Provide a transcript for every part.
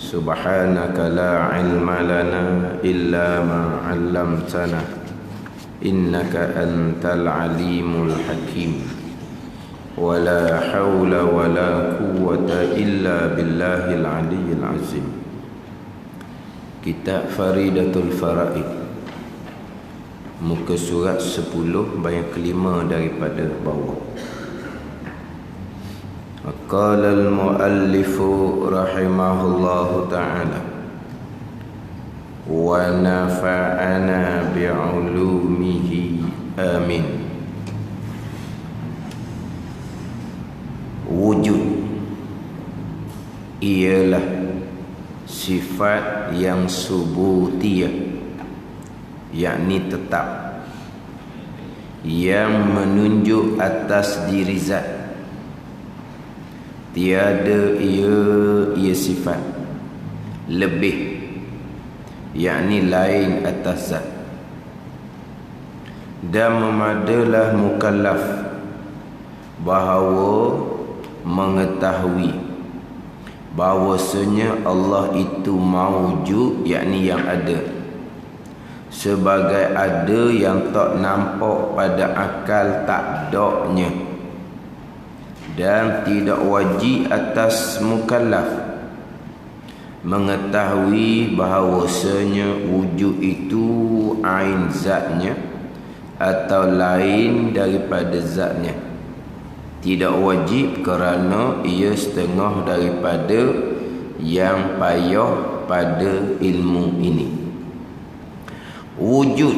Subhanaka la ilma lana illa ma 'allamtana innaka antal alimul hakim. Wala hawla wala quwwata illa billahil aliyyil azim. Kitab Faridatul Faraid, muka surat 10 bayan kelima daripada bawah. Qala al-muallifu rahimahullahu ta'ala wa nafa'ana bi'ulumihi amin. Wujud ialah sifat yang subutiyah, yakni tetap, yang menunjuk atas diri zat. Tiada ia sifat lebih, yakni lain atas zat. Dan memadalah mukallaf bahawa mengetahui bahawasanya Allah itu maujud, yakni yang ada, sebagai ada yang tak nampak pada akal tak daknya. Dan tidak wajib atas mukallaf mengetahui bahawasanya wujud itu ain zatnya atau lain daripada zatnya. Tidak wajib kerana ia setengah daripada yang payah pada ilmu ini. Wujud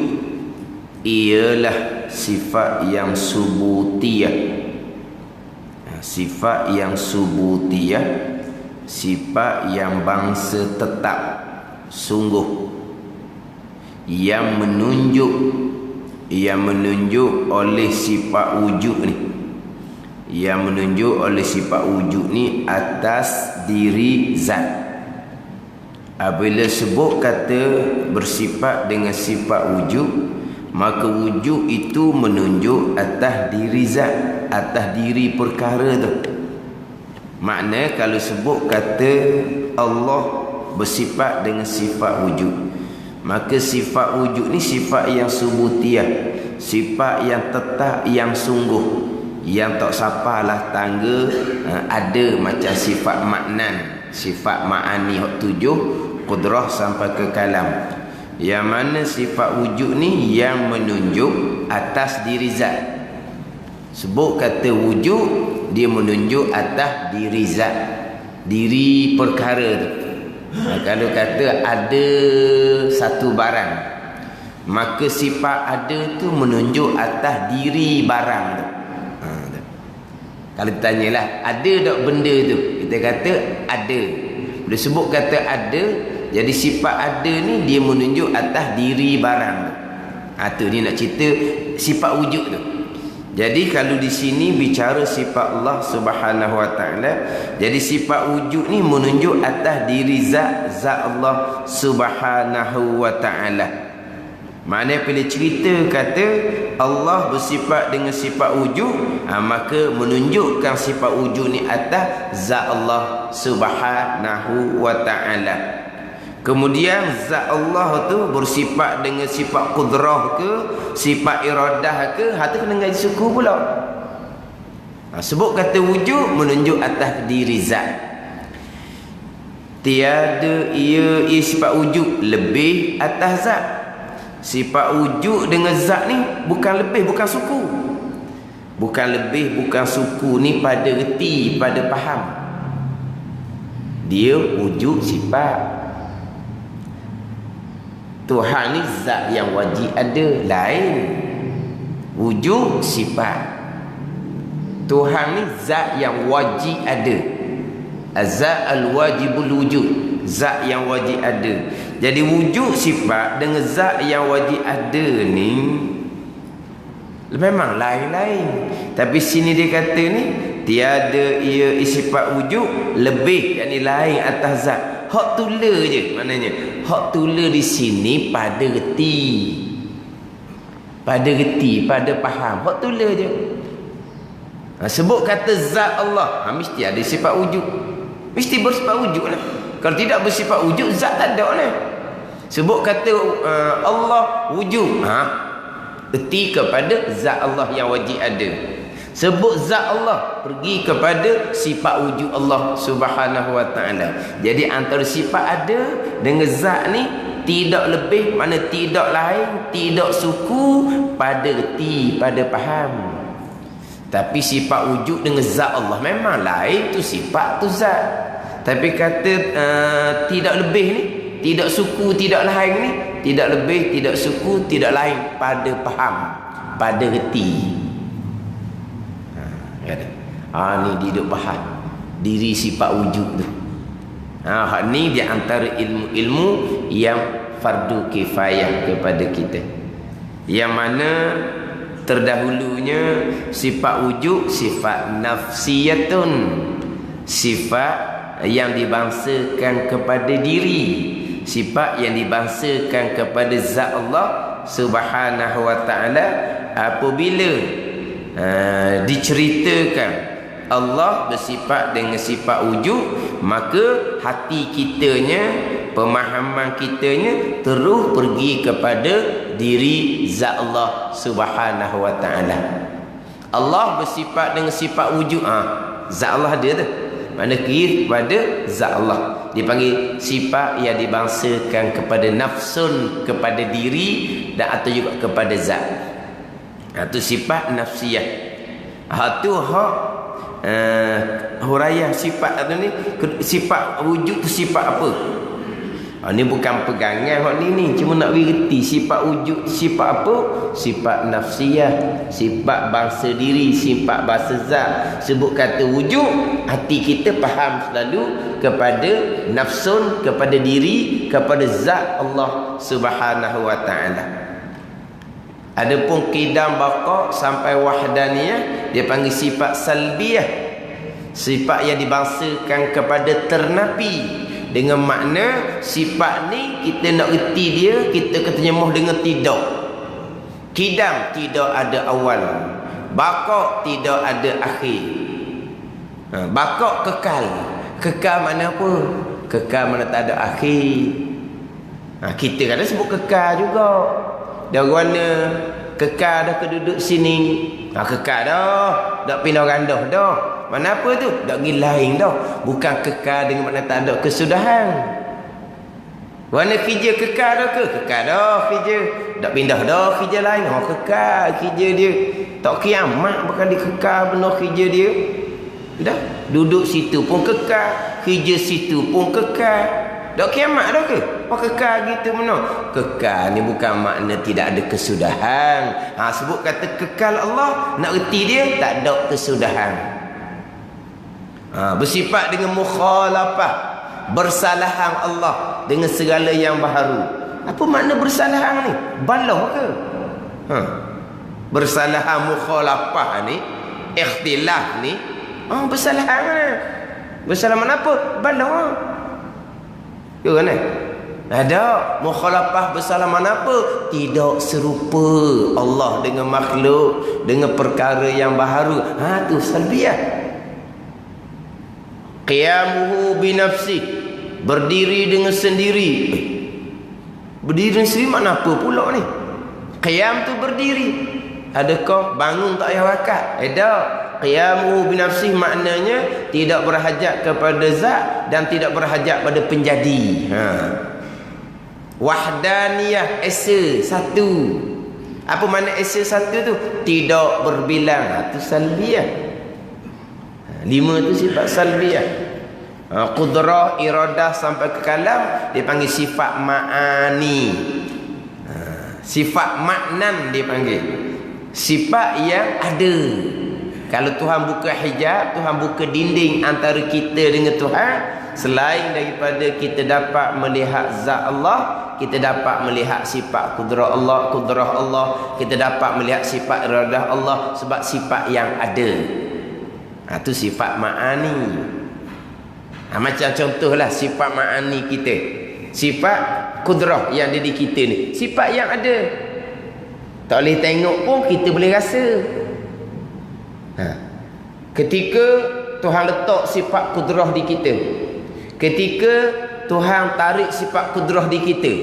ialah sifat yang subutiyah. Sifat yang subutiyah, sifat yang bangsa tetap, sungguh, yang menunjuk oleh sifat wujud ni, yang menunjuk oleh sifat wujud ni atas diri zat. Apabila sebut kata bersifat dengan sifat wujud, maka wujud itu menunjuk atas diri zat, atas diri perkara tu. Makna kalau sebut kata Allah bersifat dengan sifat wujud, maka sifat wujud ni sifat yang subutiyah, sifat yang tetap, yang sungguh, yang tak sapalah tangga ada macam sifat maknan, sifat ma'ani hak 7 qudrah sampai ke kalam. Yang mana sifat wujud ni yang menunjuk atas diri zat. Sebut kata wujud, dia menunjuk atas diri zat, diri perkara tu. Kalau kata ada satu barang, maka sifat ada tu menunjuk atas diri barang tu. Kalau ditanyalah, ada tak benda tu? Kita kata ada. Bila sebut kata ada, jadi sifat ada ni dia menunjuk atas diri barang. Tu ni nak cerita sifat wujud tu. Jadi kalau di sini bicara sifat Allah Subhanahu Wa Taala, jadi sifat wujud ni menunjuk atas diri zat Allah Subhanahu Wa Taala. Maknanya bila cerita kata Allah bersifat dengan sifat wujud, maka menunjukkan sifat wujud ni atas zat Allah Subhanahu Wa Taala. Kemudian zat Allah tu bersifat dengan sifat qudrah ke, sifat iradah ke, hati kena ngaji suku pula. Sebut kata wujud menunjuk atas diri zat. Tiada ia sifat wujud lebih atas zat. Sifat wujud dengan zat ni bukan lebih, bukan suku. Bukan lebih, bukan suku ni pada reti, pada faham. Dia wujud sifat. Tuhan ni zat yang wajib ada, lain. Wujud sifat. Tuhan ni zat yang wajib ada. Az-zat al-wajibul wujud, zat yang wajib ada. Jadi wujud sifat dengan zat yang wajib ada ni memang lain-lain. Tapi sini dia kata ni tiada ia sifat wujud lebih, yakni lain atas zat. Hak tula je maknanya. Hak tula di sini pada reti. Pada reti, pada faham. Hak tula je. Sebut kata zat Allah, mesti ada sifat wujud. Mesti bersifat wujud lah. Kalau tidak bersifat wujud, zat tak ada ni. Sebut kata Allah wujud, erti kepada zat Allah yang wajib ada. Sebut zat Allah, pergi kepada sifat wujud Allah Subhanahu wa taala. Jadi antara sifat ada dengan zat ni tidak lebih, mana tidak lain, tidak suku, pada erti, pada faham. Tapi sifat wujud dengan zat Allah memang lain, tu sifat, tu zat. Tapi kata tidak lebih ni, tidak suku, tidak lain ni, tidak lebih, tidak suku, tidak lain, pada faham, pada erti. Ni dia duk bahas diri sifat wujud tu. Hak ni di antara ilmu-ilmu yang fardu kifayah kepada kita. Yang mana terdahulunya sifat wujud, sifat nafsiyatun, sifat yang dibangsakan kepada diri, sifat yang dibangsakan kepada zat Allah Subhanahu wa taala. Apabila diceritakan Allah bersifat dengan sifat wujud, maka hati kitanya, pemahaman kitanya terus pergi kepada diri zat Allah Subhanahu wa taala. Allah bersifat dengan sifat wujud, zat Allah ada tu, mana kira kepada zat Allah. Dipanggil sifat yang dibangsakan kepada nafsun, kepada diri, dan atau juga kepada zat. Itu sifat nafsiyah. Itu hak huraiah sifat tu ni. Sifat wujud tu sifat apa? Ni bukan pegangan hak ni, cuma nak bererti sifat wujud sifat apa? Sifat nafsiyah, sifat bangsa diri, sifat bangsa zat. Sebut kata wujud, hati kita faham selalu kepada nafsun, kepada diri, kepada zat Allah Subhanahu wa taala. Adapun qidam baqa sampai wahdaniyah, dia panggil sifat salbiyah, sifat yang dibangsakan kepada ternapi. Dengan makna sifat ni kita nak erti dia, kita terjemah dengan tidak. Qidam tidak ada awal, baqa tidak ada akhir. Baqa kekal. Kekal mana apa? Kekal mana tak ada akhir. Kita kadang sebut kekal juga. Dah mana kekal dah keduduk sini, kekal dah, dak pindah randah dah. Mana apa tu? Dak pergi lain dah. Bukan kekal dengan makna tak ada kesudahan. Mana kerja kekal dah ke? Kekal dah kerja, dak pindah dah kerja lain. Kekal kerja dia. Tak kiamat bukan dia kekal benar kerja dia. Dah duduk situ pun kekal, kerja situ pun kekal. Dak kiamat dah ke? Kekal gitu mana? Kekal ni bukan makna tidak ada kesudahan. Sebut kata kekal Allah, nak erti dia tak ada kesudahan. Bersifat dengan mukhalafah, bersalahan Allah dengan segala yang baharu. Apa makna bersalahan ni? Balah ke? Bersalahan mukhalafah ni, ikhtilaf ni, bersalahan mana? Bersalahan apa? Balah. Ya kan? Ada mukhalafah bersalaman apa? Tidak serupa Allah dengan makhluk, dengan perkara yang baharu. Tu salbiyah. Qiyamuhu binafsi, berdiri dengan sendiri. Berdiri dengan sendiri makna apa pula ni? Qiyam tu berdiri. Adakah bangun tak payah wakat? Ada. Qiyamuhu binafsi maknanya tidak berhajat kepada zat dan tidak berhajat pada penjadi. Wahdaniyah, esa satu. Apa makna esa satu tu? Tidak berbilang. Itu salbiyah. 5 tu sifat salbiyah. Qudrah, iradah sampai ke kalam dia panggil sifat ma'ani. Sifat maknan dia panggil. Sifat yang ada. Kalau Tuhan buka hijab, Tuhan buka dinding antara kita dengan Tuhan, selain daripada kita dapat melihat zat Allah, kita dapat melihat sifat kudrah Allah, kita dapat melihat sifat iradah Allah, sebab sifat yang ada. Itu sifat ma'ani. Macam contohlah sifat ma'ani kita, sifat kudrah yang ada di kita ni, sifat yang ada. Tak boleh tengok pun kita boleh rasa. Ketika Tuhan letak sifat kudrah di kita, ketika Tuhan tarik sifat kudrah di kita.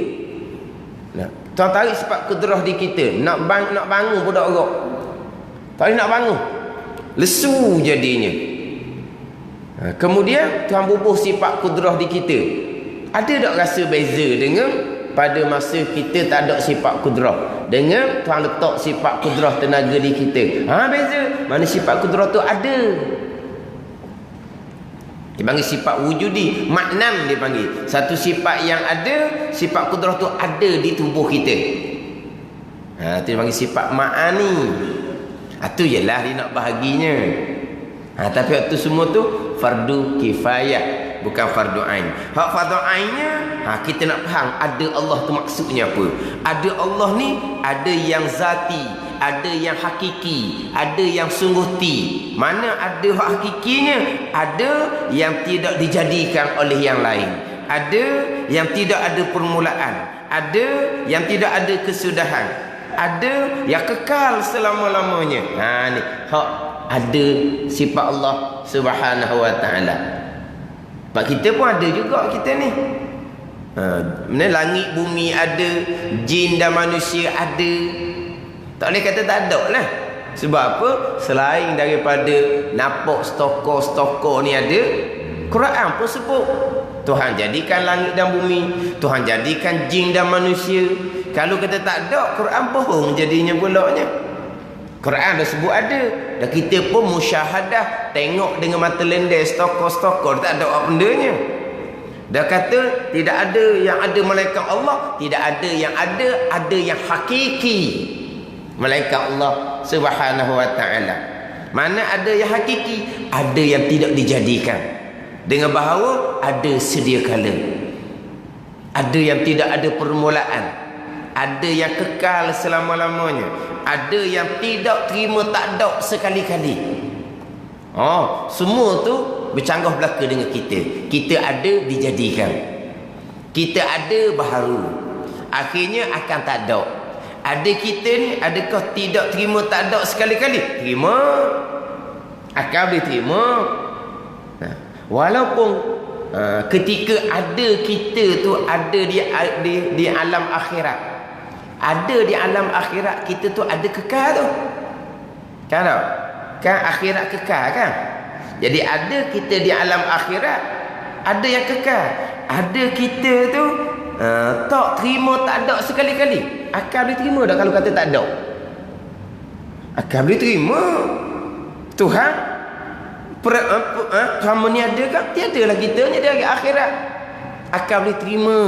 Nah, Tuhan tarik sifat kudrah di kita. Nak bangun pun tak gerak. Tak boleh nak bangun. Lesu jadinya. Kemudian Tuhan bubuh sifat kudrah di kita. Ada tak rasa beza dengan pada masa kita tak ada sifat kudrah, dengan Tuhan letak sifat kudrah tenaga di kita? Beza. Mana sifat kudrah tu ada. Dia panggil sifat wujudi. Maknan dia panggil. Satu sifat yang ada, sifat kudrah tu ada di tubuh kita. Itu dia panggil sifat ma'ani. Itu jelah dia nak bahaginya. Tapi waktu semua tu fardu kifayah, bukan fardu ain. Hak fardu ainnya, kita nak faham ada Allah tu maksudnya apa. Ada Allah ni ada yang zati, ada yang hakiki, ada yang sungguhti. Mana ada hak hakikinya, ada yang tidak dijadikan oleh yang lain, ada yang tidak ada permulaan, ada yang tidak ada kesudahan, ada yang kekal selama-lamanya. Ni hak ada sifat Allah Subhanahu wa ta'ala. Sebab kita pun ada juga kita ni. Langit bumi ada, jin dan manusia ada. Tak boleh kata tak ada lah. Sebab apa? Selain daripada nampak stokor-stokor ni ada, Quran pun sebut Tuhan jadikan langit dan bumi, Tuhan jadikan jin dan manusia. Kalau kata tak ada, Quran bohong jadinya pulaknya. Quran dah sebut ada. Dan kita pun musyahadah, tengok dengan mata lendai stokor-stokor, tak ada apa bendanya. Dah kata tidak ada yang ada malaikat Allah, tidak ada yang ada yang hakiki malaikat Allah Subhanahu wa ta'ala. Mana ada yang hakiki, ada yang tidak dijadikan. Dengan bahawa ada sedia kala, ada yang tidak ada permulaan, ada yang kekal selama-lamanya, ada yang tidak terima tak ada sekali-kali. Semua tu bercanggah belaka dengan kita. Kita ada dijadikan, kita ada baharu, akhirnya akan tak ada. Ada kita ni, adakah tidak terima tak ada sekali-kali? Terima, akan boleh terima. Walaupun ketika ada kita tu ada di alam akhirat, ada di alam akhirat kita tu ada kekal tu. Kan akhirat kekal kan? Jadi ada kita di alam akhirat, ada yang kekal. Ada kita tu tak terima tak ada sekali-kali. Akal boleh terima tak kalau kata tak ada? Akal boleh terima. Tuhan Tuhan meniadakan, tiadalah kita ni dari akhirat. Akal boleh terima.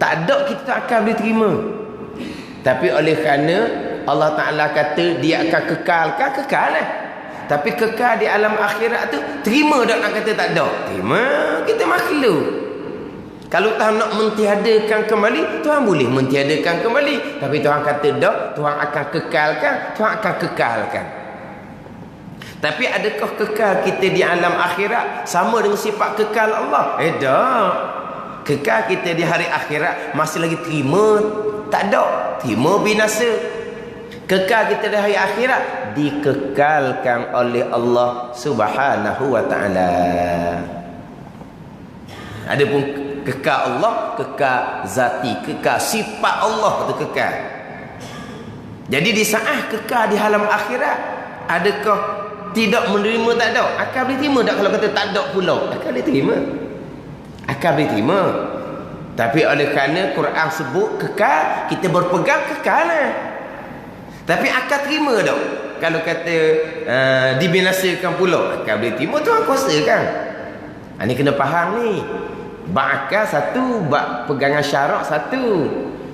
Tak ada kita tak akal boleh terima. Tapi oleh kerana Allah Ta'ala kata dia akan kekalkan, kekal lah. Tapi kekal di alam akhirat tu, terima tak nak kata tak ada? Terima. Kita makhluk. Kalau Tuhan nak mentiadakan kembali, Tuhan boleh mentiadakan kembali. Tapi Tuhan kata dah, Tuhan akan kekalkan, Tuhan akan kekalkan. Tapi adakah kekal kita di alam akhirat sama dengan sifat kekal Allah? Tak. Kekal kita di hari akhirat masih lagi terima tak ada, terima binasa. Kekal kita di hari akhirat dikekalkan oleh Allah Subhanahu wa ta'ala. Adapun kekal Allah, kekal zati, kekal sifat Allah tu kekal. Jadi di saat kekal di alam akhirat, adakah tidak menerima tak ada? Akal boleh terima tak kalau kata tak ada pula? Akal boleh terima. Akal boleh terima. Tapi oleh kerana Quran sebut kekal, kita berpegang kekal lah. Tapi akal terima tak kalau kata dibinasakan pula? Akal boleh terima, Tuhan kuasa kan? Ini kena faham ni. Bak akal satu, bak pegangan syarak satu.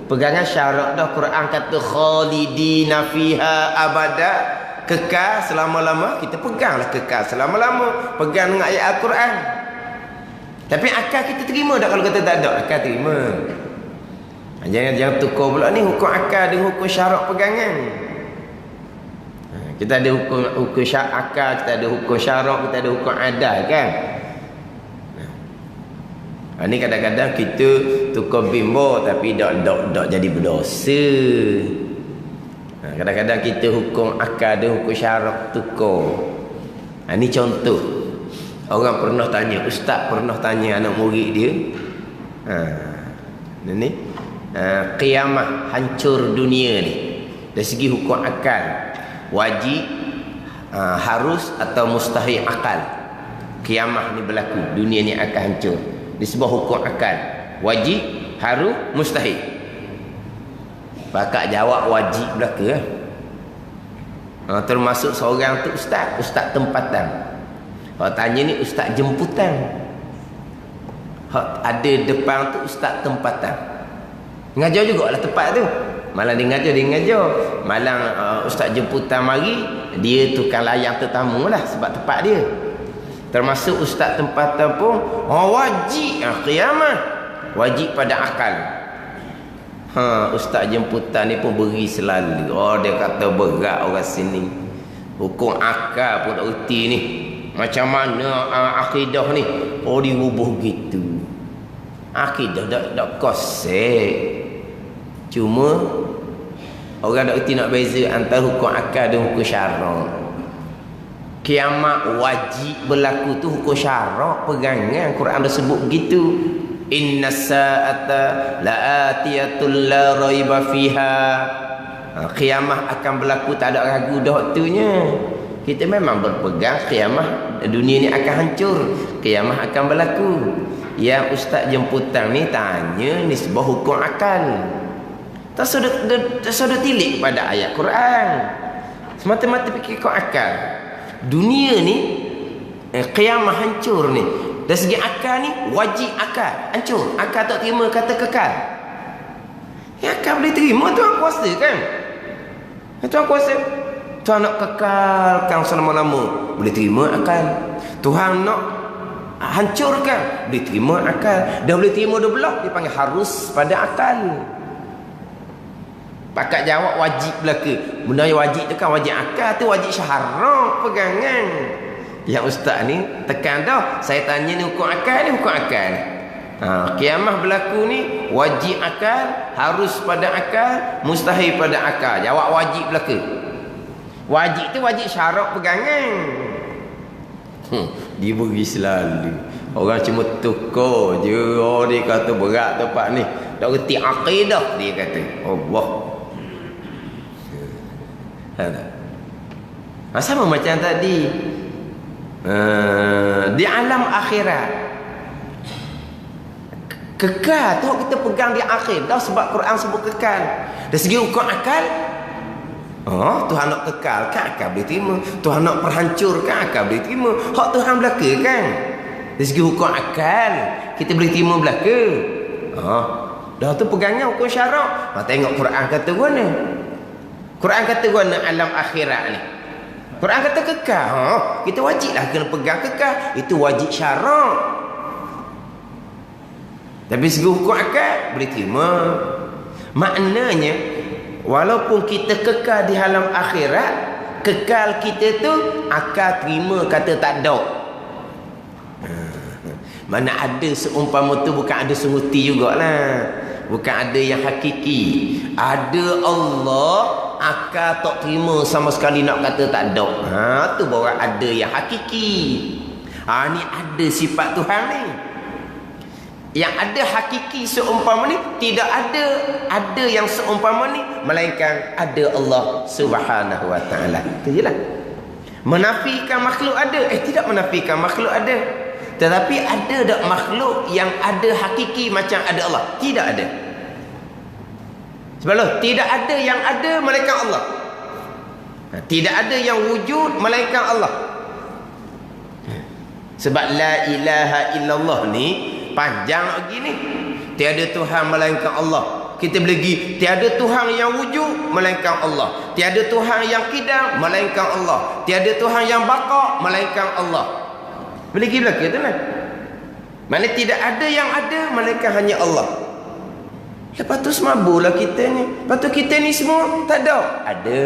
Pegangan syarak dah Quran kata khalidina fiha abada, kekal selama-lama. Kita peganglah kekal selama-lama, pegang dengan ayat Al-Quran. Tapi akal kita terima tak kalau kata tak ada? Akal terima. Jangan tukar pula ni hukum akal dengan hukum syarak pegangan. Kita ada hukum syarak akal, kita ada hukum syarak, kita ada hukum adal kan? Ini kadang-kadang kita tukar bimbo tapi tak jadi berdosa. Kadang-kadang kita hukum akal dan hukum syarak tukar. Ini contoh. Orang pernah tanya, ustaz pernah tanya anak murid dia, Ini qiyamah, hancur dunia ni. Dari segi hukum akal, wajib, harus atau mustahil akal. Qiyamah ni berlaku, dunia ni akan hancur. Disebut hukum akal, wajib, harus, mustahil. Pakak jawab wajib berlaku. Termasuk seorang tu ustaz tempatan. Kalau tanya ni ustaz jemputan. Ada depan tu ustaz tempatan. Ngajar juga lah tempat tu. Malang dia ngajar. Malang ustaz jemputan mari, dia tukang layang tetamu lah sebab tempat dia. Termasuk ustaz tempatan pun wajib qiyamah. Wajib pada akal. Ustaz jemputan ni pun beri selalu. Dia kata berat orang sini. Hukum akal pun tak erti ni. Macam mana akidah ni? Diubah gitu. Akidah tak kosek. Cuma orang tak erti nak beza antara hukum akal dan hukum syarak. Kiamat wajib berlaku tu hukum syarak, pegangan. Quran dah sebut begitu. Inna sa'ata la'atiyatul la raiba fiha. Kiamat akan berlaku, tak ada ragu dah waktunya. Kita memang berpegang kiamat dunia ni akan hancur, kiamat akan berlaku. Yang ustaz jemputan ni tanya nisbah hukum akal. Tak sudah tilik pada ayat Quran. Semata-mata fikir hukum akal. Dunia ni kiamat hancur ni. Dari segi akal ni wajib akal hancur. Akal tak terima kata kekal. Ya, akal boleh terima, Tuhan kuasa kan? Tuhan kuasa. Tuhan nak kekalkan selama-lama, boleh terima akal. Tuhan nak hancurkan, boleh terima akal. Dah boleh terima dah belah, dipanggil harus pada akal. Pakat jawab wajib belaka. Benda yang wajib tu kan wajib akal, tu wajib syarak, pegangan. Yang ustaz ni tekan dah. Saya tanya ni hukum akal ni, hukum akal. Kiamah berlaku ni wajib akal, harus pada akal, mustahil pada akal. Jawab wajib belaka. Wajib tu wajib syarak, pegangan. Dia beri selalu. Orang cuma tukar je. Dia kata berat tempat ni. Tak reti akidah, dia kata. Allah. Sama macam tadi. Di alam akhirat kekal tu kita pegang di akhir dah, sebab Quran sebut kekal. Dari segi hukum akal, Tuhan nak kekal kan akal boleh terima. Tuhan nak perhancurkan akal boleh terima. Hak Tuhan belaka kan. Dari segi hukum akal kita boleh terima belaka. Dah tu pegangan hukum syarak. Tengok Quran kata mana. Quran kata mana alam akhirat ni. Quran kata kekal. Kita wajiblah kena pegang kekal. Itu wajib syarak. Tapi segi hukum akal boleh terima. Maknanya walaupun kita kekal di alam akhirat, kekal kita tu akal terima kata tak ada. Mana ada seumpama tu bukan ada sunguti jugalah. Bukan ada yang hakiki. Ada Allah, akal tak terima sama sekali nak kata tak ada. Tu baru ada yang hakiki. Ni ada sifat Tuhan ni. Yang ada hakiki seumpama ni, tidak ada yang seumpama ni melainkan ada Allah Subhanahu wa taala. Itu jelah. Menafikan makhluk ada, tidak menafikan makhluk ada. Tetapi ada tak makhluk yang ada hakiki macam ada Allah? Tidak ada. Sebab tidak ada yang ada melainkan Allah. Tidak ada yang wujud melainkan Allah. Sebab la ilaha illallah ni panjang lagi ni. Tiada Tuhan melainkan Allah. Kita boleh pergi, tiada Tuhan yang wujud melainkan Allah. Tiada Tuhan yang qidam melainkan Allah. Tiada Tuhan yang baqa melainkan Allah. Boleh pergi belakang tu kan. Mana tidak ada yang ada melainkan hanya Allah. Lepas tu semabulah kita ni. Lepas tu kita ni semua tak ada. Ada.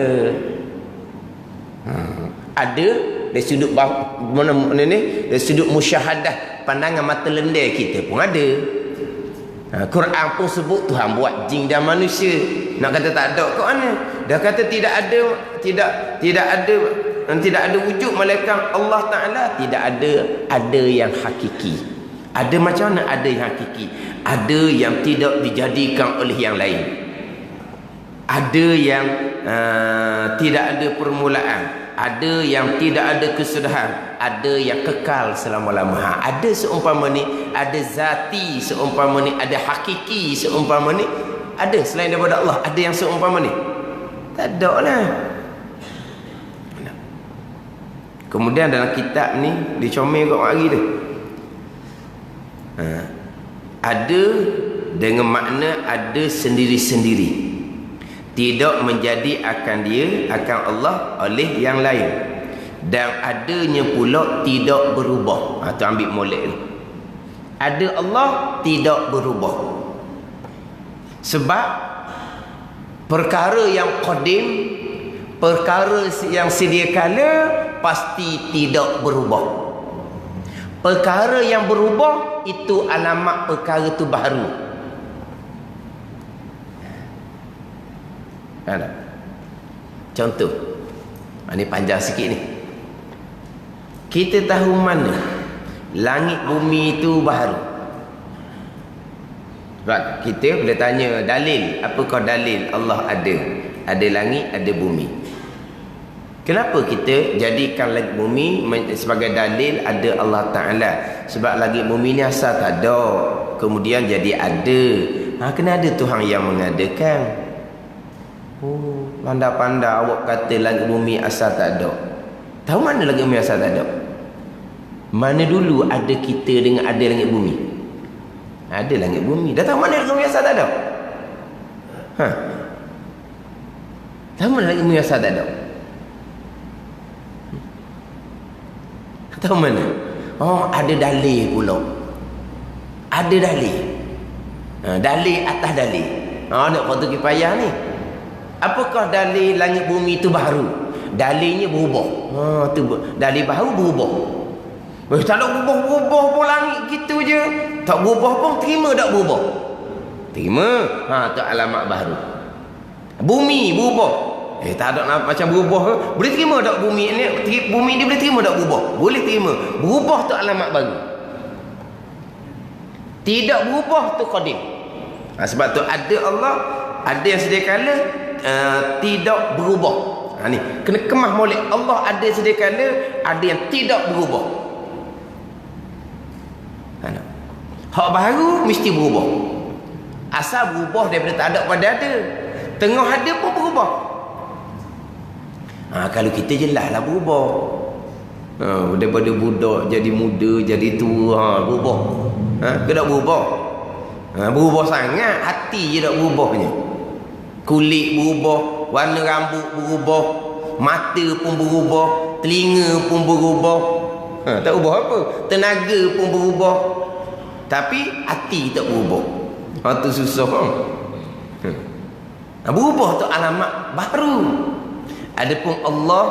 Ada dari sudut mana ni, dari sudut musyahadah, pandangan mata lendai kita pun ada. Quran pun sebut Tuhan buat jin dan manusia. Nak kata tak ada kat mana? Dah kata tidak ada wujud melainkan Allah Taala. Tidak ada yang hakiki. Ada macam mana? Ada yang hakiki, ada yang tidak dijadikan oleh yang lain, ada yang tidak ada permulaan, ada yang tidak ada kesudahan, ada yang kekal selama-lamanya. Ada seumpama ni, ada zati seumpama ni, ada hakiki seumpama ni. Ada selain daripada Allah, ada yang seumpama ni? Tak ada lah. Kemudian dalam kitab ni dicomel kat hari tu, ada dengan makna ada sendiri-sendiri, tidak menjadi akan dia, akan Allah oleh yang lain, dan adanya pula tidak berubah. Tu ambil molek ni. Ada Allah tidak berubah, sebab perkara yang qadim, perkara yang sedia kala pasti tidak berubah. Perkara yang berubah itu alamat perkara itu baru. Ada contoh, ini panjang sikit ni. Kita tahu mana langit bumi itu baru. Sebab kita boleh tanya dalil, apakah dalil Allah ada langit, ada bumi? Kenapa kita jadikan langit bumi sebagai dalil ada Allah Ta'ala? Sebab langit bumi ni asal tak ada, kemudian jadi ada. Kena ada Tuhan yang mengadakan. Pandai-pandai awak kata langit bumi asal tak ada. Tahu mana langit bumi asal tak ada? Mana dulu ada kita dengan ada langit bumi? Ada langit bumi. Dah tahu mana langit bumi asal tak ada? Tahu mana langit bumi asal tak ada? Tahu mana? Ada dalil pula. Ada dalil. Dalil atas dalil. Nak fardu kifayah ni. Apakah dalil langit bumi itu baru? Dalilnya berubah. Tu dalil baru berubah. Tak nak berubah pun langit gitu je. Tak berubah pun terima tak berubah? Terima. Tu alamat baru. Bumi berubah. Tak ada macam berubah. Boleh terima tak bumi ni? Bumi ni boleh terima tak berubah? Boleh terima. Berubah tu alamat baru. Tidak berubah tu qadim. Sebab tu ada Allah, ada yang sedia kala tidak berubah. Ni kena kemah molek. Allah ada sedia kala, ada yang tidak berubah. Hak baru mesti berubah. Asal berubah daripada tak ada pada ada. Tengah ada pun berubah. Kalau kita jelaslah berubah. Daripada budak jadi muda, jadi tua, berubah. Ke tak berubah? Berubah sangat, hati je tak berubahnya. Kulit berubah, warna rambut berubah, mata pun berubah, telinga pun berubah. Tak ubah apa? Tenaga pun berubah. Tapi hati tak berubah. Itu susah. Berubah tu alamat baru. Adapun Allah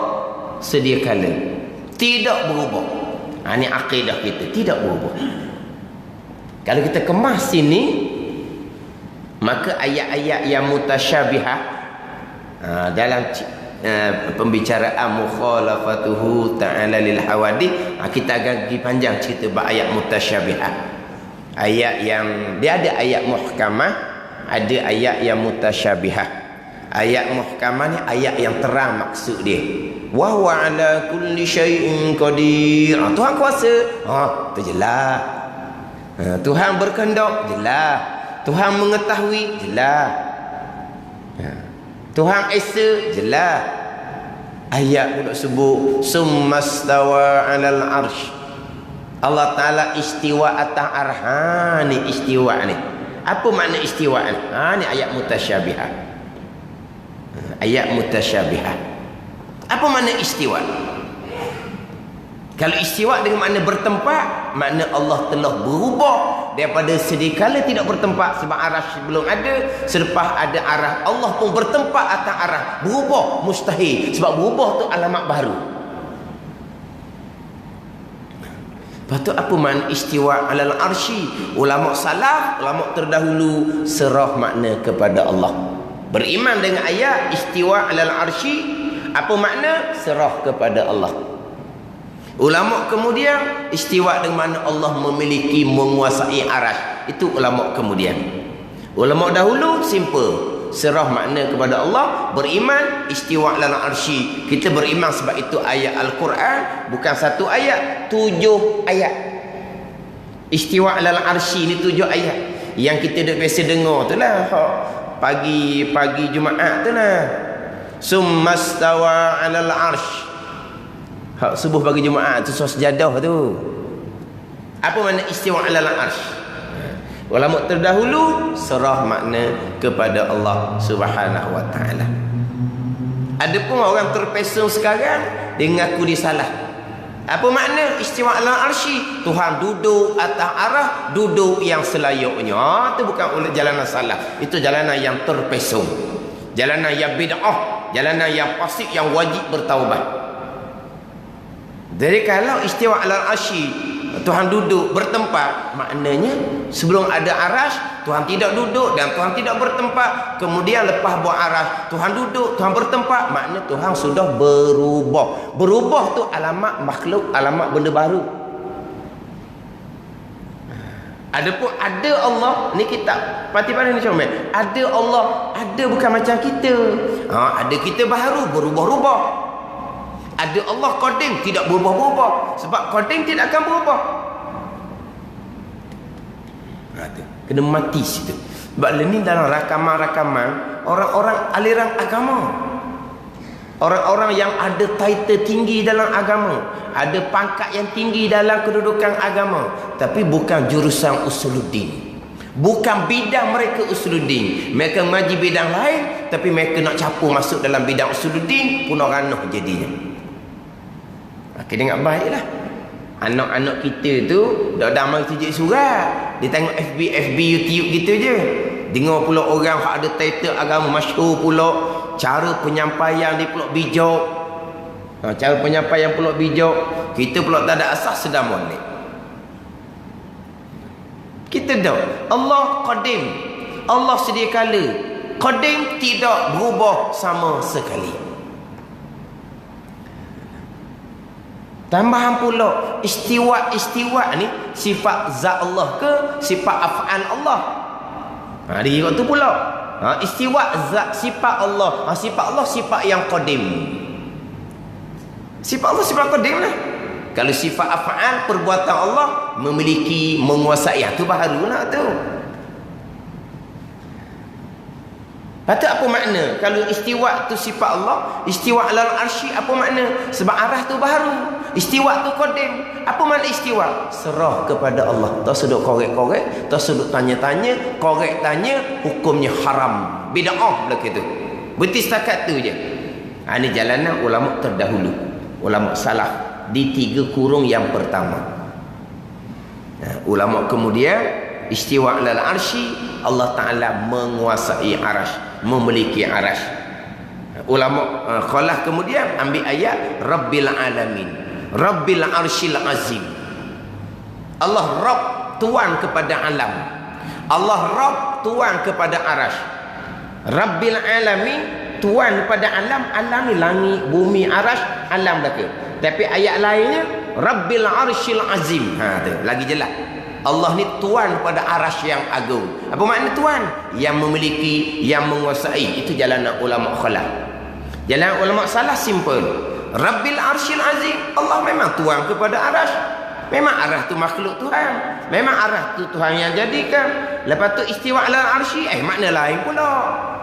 sedia kala tidak berubah. Ini akidah kita, tidak berubah. Kalau kita kemas sini, maka ayat-ayat yang mutasyabihah dalam pembicaraan mukhalafatuhu ta'ala lil hawadith, kita akan pergi panjang cerita bab ayat mutasyabihah. Ayat yang dia ada ayat muhkamah, ada ayat yang mutasyabihah. Ayat muhkamah ni ayat yang terang maksud dia. Wa huwa ala kulli syai'in qadir. Tuhan kuasa. Tu jelas. Tuhan berkehendak, jelas. Tuhan mengetahui, jelas. Tuhan esa, jelas. Ayat pun sebut summastawa 'alal arsh. Allah Taala istiwa atas arsh. Ni istiwa ni. Apa makna istiwa ni? Ni ayat mutasyabihah. Ayat mutasyabihah. Apa makna istiwa? Kalau istiwa dengan makna bertempat, makna Allah telah berubah daripada sedia kala tidak bertempat, sebab arasy belum ada. Selepas ada arah, Allah pun bertempat atas arah. Berubah mustahil, sebab berubah tu alamat baru. Lepas tu apa makna istiwa alal arsy? Ulama salaf, ulama terdahulu serah makna kepada Allah. Beriman dengan ayat istiwa alal arsy, apa makna? Serah kepada Allah. Ulama kemudian istiwa dengan mana Allah memiliki menguasai arasy. Itu ulama kemudian. Ulama dahulu simple, serah makna kepada Allah, beriman istiwa dalam arsy. Kita beriman sebab itu ayat Al-Quran bukan satu ayat, 7 ayat. Istiwa dalam arsy ni 7 ayat. Yang kita dah biasa dengar tu lah, pagi Jumaat tu lah. Summastawa 'alal arsy. Hak subuh pagi Jumaat tu surah sejadah tu. Apa makna istiwa 'alal arsy? Ulama terdahulu serah makna kepada Allah Subhanahu wa taala. Adapun orang terpesong sekarang dia mengaku dia salah. Apa makna istiwa 'alal arsy? Tuhan duduk atas arah, duduk yang selayaknya. Itu bukan jalanan salah. Itu jalanan yang terpesong. Jalanan yang bid'ah, jalanan yang fasik, yang wajib bertaubat. Jadi kalau istiwa 'alal arsy, Tuhan duduk bertempat, maknanya sebelum ada arasy Tuhan tidak duduk dan Tuhan tidak bertempat. Kemudian lepas buat arasy Tuhan duduk, Tuhan bertempat, makna Tuhan sudah berubah. Berubah tu alamat makhluk, alamat benda baru. Adapun ada Allah, ni kitab Patipana ni comel. Ada Allah, ada bukan macam kita. Ada kita baru berubah-ubah. Ada Allah qadim, tidak berubah-ubah. Sebab qadim tidak akan berubah. Kena mati situ. Sebab ini dalam rakaman-rakaman orang-orang aliran agama, orang-orang yang ada title tinggi dalam agama, ada pangkat yang tinggi dalam kedudukan agama, tapi bukan jurusan usuluddin, bukan bidang mereka usuluddin. Mereka mengaji bidang lain, tapi mereka nak capur masuk dalam bidang usuluddin, punah ranah jadinya. Kena ingat baiklah. Anak-anak kita tu dah mari tujuk surat, dia tengok FB YouTube gitu je. Dengar pula orang hak ada title agama masyhur pula, cara penyampaian dia pula bijak. Cara penyampaian pula bijak. Kita pula tak ada asas sedang molek. Kita dah Allah qadim, Allah sedia kala. Qadim tidak berubah sama sekali. Tambahan pula istiwa ni sifat zat Allah ke sifat af'al Allah. Dia kata tu pula. Istiwa zat sifat Allah. Sifat Allah sifat yang qadim. Sifat Allah sifat qadim lah. Kalau sifat af'al perbuatan Allah memiliki menguasai, tu barulah tu. Patut apa makna? Kalau istiwa tu sifat Allah, istiwa 'alal arsy apa makna? Sebab arah tu baru. Istiwa tu qadim. Apa makna istiwa? Serah kepada Allah. Tak sudut korek-korek, tak sudut tanya-tanya, korek tanya, hukumnya haram. Bid'ah belaka tu. Berarti setakat tu je. Ini jalanan ulama terdahulu. Ulama salaf di 3 kurung yang pertama. Ulama kemudian istiwa 'alal arsy, Allah Taala menguasai arasy, memiliki arasy. Ulama khalah kemudian ambil ayat Rabbil alamin, Rabbil arsyil azim. Allah Rabb, tuan kepada alam. Allah Rabb, tuan kepada arasy. Rabbil alamin, tuan kepada alam. Alam ni langit, bumi, arasy, alam belaka. Tapi ayat lainnya Rabbil arsyil azim. Tu lagi jelas. Allah ni tuan pada arasy yang agung. Apa makna tuan? Yang memiliki, yang menguasai. Itu jalanan ulama khalah. Jalan ulama salah simple. Rabbil arsyil azim, Allah memang tuan kepada arasy. Memang arasy tu makhluk Tuhan. Memang arasy tu Tuhan yang jadikan. Lepas tu istiwa 'alal arsy, makna lain pula.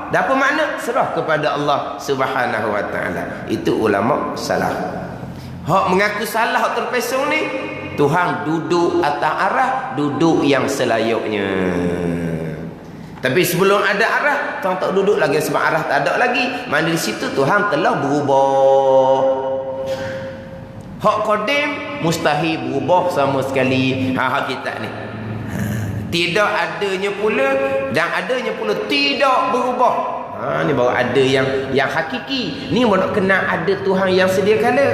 Dan apa makna? Serah kepada Allah Subhanahu wa taala. Itu ulama salah. Hak mengaku salah, hak terpesong ni, Tuhan duduk atas arah, duduk yang selayaknya. Tapi sebelum ada arah, Tuhan tak duduk lagi sebab arah tak ada lagi. Mana di situ Tuhan telah berubah. Hak qadim mustahil berubah sama sekali. Hak kita ni. Tidak adanya pula dan adanya pula tidak berubah. Ni baru ada yang hakiki. Ni baru kena ada Tuhan yang sedia kala.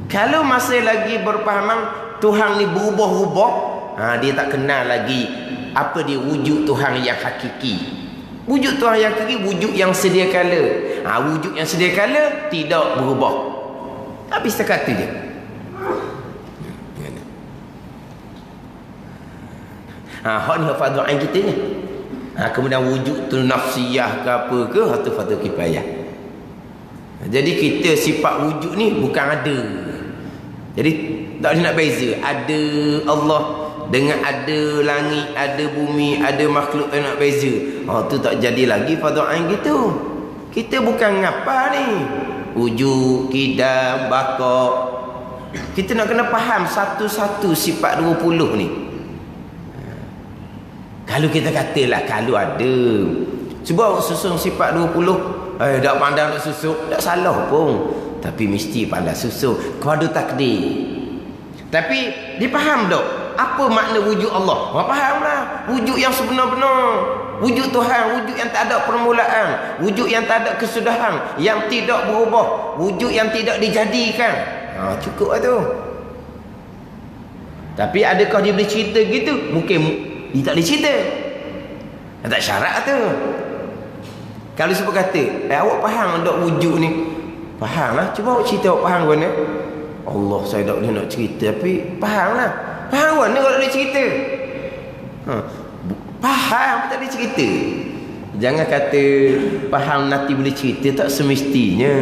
Kalau masih lagi berpahaman Tuhan ni berubah-ubah, dia tak kenal lagi apa dia wujud Tuhan yang hakiki. Wujud Tuhan yang hakiki, wujud yang sedia kala. Wujud yang sedia kala tidak berubah. Habis setakat tu je. Hak ni fardu ain kita ni. Kemudian wujud tu nafsiyah ke apa ke, itu fardu kifayah. Jadi kita sifat wujud ni bukan ada. Jadi tak boleh nak beza. Ada Allah dengan ada langit, ada bumi, ada makhluk, tak nak beza. Tu tak jadi lagi fardu ain gitu. Kita bukan ngapa ni. Wujud, kidam, baqa. Kita nak kena faham satu-satu sifat 20 ni. Kalau kita katalah kalau ada cuba susun sifat 20, tak pandang nak susun, tak salah pun, tapi mesti pandang susun kepada takdir. Tapi dipaham tak apa makna wujud Allah? Fahamlah wujud yang sebenar-benar, wujud Tuhan, wujud yang tak ada permulaan, wujud yang tak ada kesudahan, yang tidak berubah, wujud yang tidak dijadikan. Cukup lah tu. Tapi adakah dia boleh cerita gitu? Mungkin dia tak boleh cerita. Tak syarat tu. Kalau sebab kata, awak faham tak wujud ni? Faham lah. Cuba awak cerita, awak faham ke mana? Allah, saya tak boleh nak cerita, tapi faham lah. Faham ke mana kalau boleh cerita? Faham, tak boleh cerita. Jangan kata faham nanti boleh cerita, tak semestinya.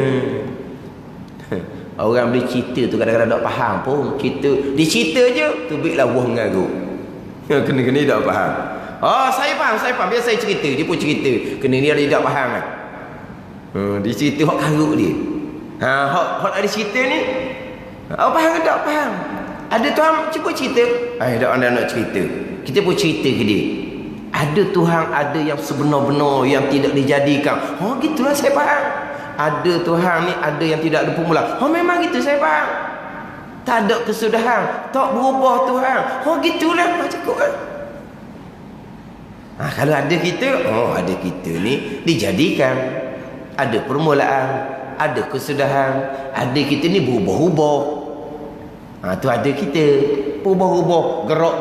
Orang boleh cerita tu kadang-kadang tak faham pun. Dia cerita je, tu baiklah wah mengarut. Kena-kena tak faham. Saya faham. Biar saya cerita, dia pun cerita. Kena dia tak faham kan. Dia cerita hak karut dia. Hak ada cerita ni. Faham ke tak faham? Ada Tuhan cuba cerita. Tak anda nak cerita. Kita pun cerita ke dia. Ada Tuhan, ada yang sebenar-benar yang tidak dijadikan. Gitulah saya faham. Ada Tuhan ni, ada yang tidak ada permulaan. Memang gitu saya faham. Tak ada kesudahan, tak berubah Tuhan. Gitulah cukup kan. Kalau ada kita, ada kita ni dijadikan. Ada permulaan, ada kesudahan. Ada kita ni berubah-ubah. Tu ada kita. Berubah-ubah, gerak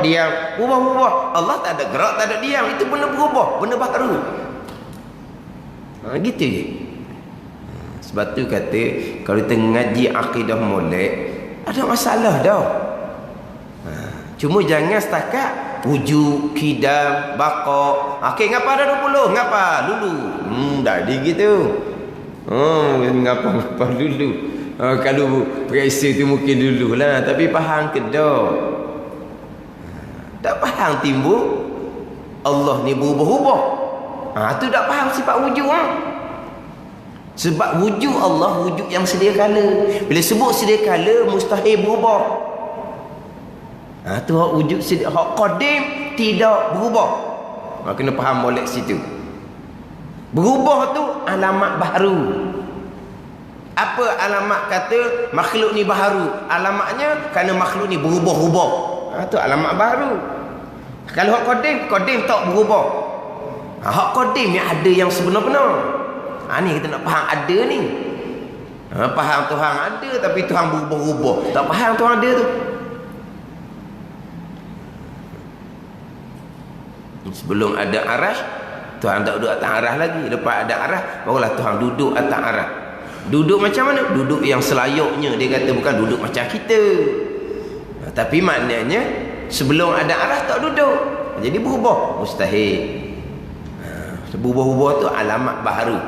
diam, ubah-ubah. Allah tak ada gerak, tak ada diam. Itu benda berubah, benda baru. Gitu je. Sebab tu kata kalau kita ngaji akidah molek ada masalah dah. Cuma jangan setakat wujud, kidam, baqa. Ngapa ada 20? Ngapa? Dulu. Dah di gitu. Ngapa dulu. Kalau periksa tu mungkin dululah, tapi faham ke dah? Tak faham timbul Allah ni berubah-ubah. Tu tak faham sifat wujud. Sebab wujud Allah wujud yang sedia kala. Bila sebut sedia kala mustahil berubah. Tu hak wujud sedia, hak qadim tidak berubah. Kena faham molek situ. Berubah tu alamat baharu. Apa alamat kata makhluk ni baharu? Alamatnya kerana makhluk ni berubah-ubah. Tu alamat baharu. Kalau hak qadim tak berubah. Hak qadim ni ada yang sebenar-benar. Ni kita nak faham ada ni. Faham Tuhan ada tapi Tuhan berubah-ubah. Tak faham Tuhan ada tu. Sebelum ada arasy, Tuhan tak duduk atas arasy lagi. Lepas ada arasy, barulah Tuhan duduk atas arasy. Duduk macam mana? Duduk yang selayaknya. Dia kata bukan duduk macam kita. Tapi maknanya sebelum ada arasy tak duduk. Jadi berubah. Mustahil. Berubah-ubah tu alamat baharu.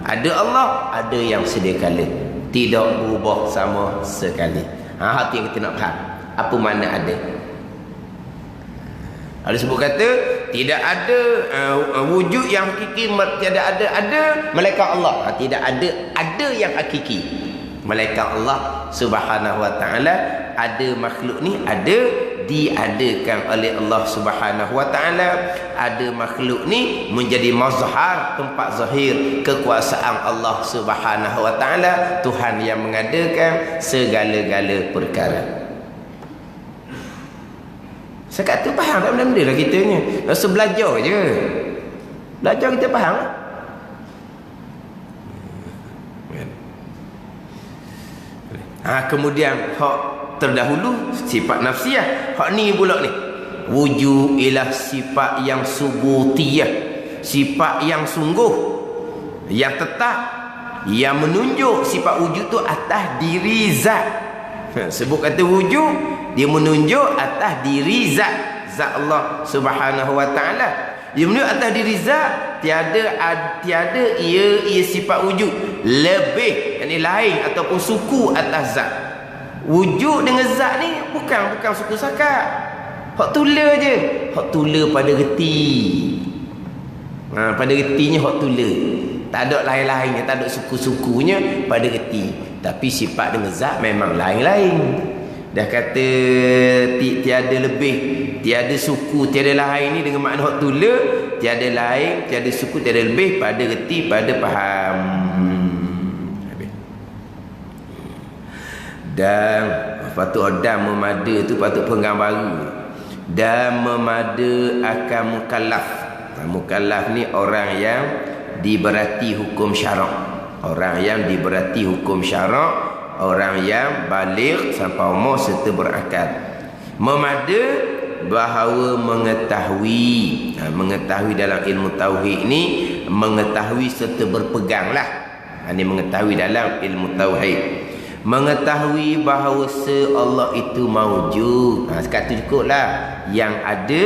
Ada Allah, ada yang sedia kala. Tidak berubah sama sekali. Hati yang kita nak faham. Apa makna ada? Ada sebut kata tidak ada wujud yang hakiki, tiada ada malaikat Allah. Tidak ada yang hakiki. Malaikat Allah Subhanahu wa taala, ada makhluk ni ada diadakan oleh Allah Subhanahu wa taala. Ada makhluk ni menjadi mazhar, tempat zahir kekuasaan Allah Subhanahu wa taala, Tuhan yang mengadakan segala-gala perkara. Sekat tu faham tak benda-benda lah kita ni. Rasa belajar je. Belajar kita faham lah. Kemudian hak terdahulu sifat nafsiyah. Hak ni pula ni. Wujud ialah sifat yang subutiyah. Sifat yang sungguh, yang tetap, yang menunjuk sifat wujud tu atas diri zat. Sebut kata wujud, dia menunjuk atas diri zat Allah Subhanahu wa taala. Dia menunjuk atas diri zat, tiada ia sifat wujud lebih, yakni lain ataupun suku atas zat. Wujud dengan zat ni bukan suku sakat. Hak tula je. Hak tula pada reti. Pada retinya hak tula. Tak ada lain-lainnya, tak ada suku-sukunya pada reti. Tapi sifat dengan zat memang lain-lain. Dah kata tiada lebih, tiada suku, tiada lain ni dengan makna hak tula, tiada lain, tiada suku, tiada lebih pada reti, pada faham. Dan patut adam memada tu patut penggambaran. Dan memada akan mukallaf. Mukallaf ni orang yang diberati hukum syarak. Orang yang diberati hukum syarak, orang yang baligh sampai umur serta berakal. Memada bahawa mengetahui. Mengetahui dalam ilmu tauhid ni, mengetahui serta berpeganglah. Ini mengetahui dalam ilmu tauhid. Mengetahui bahawa Allah itu maujud. Sekat tu cukuplah. Yang ada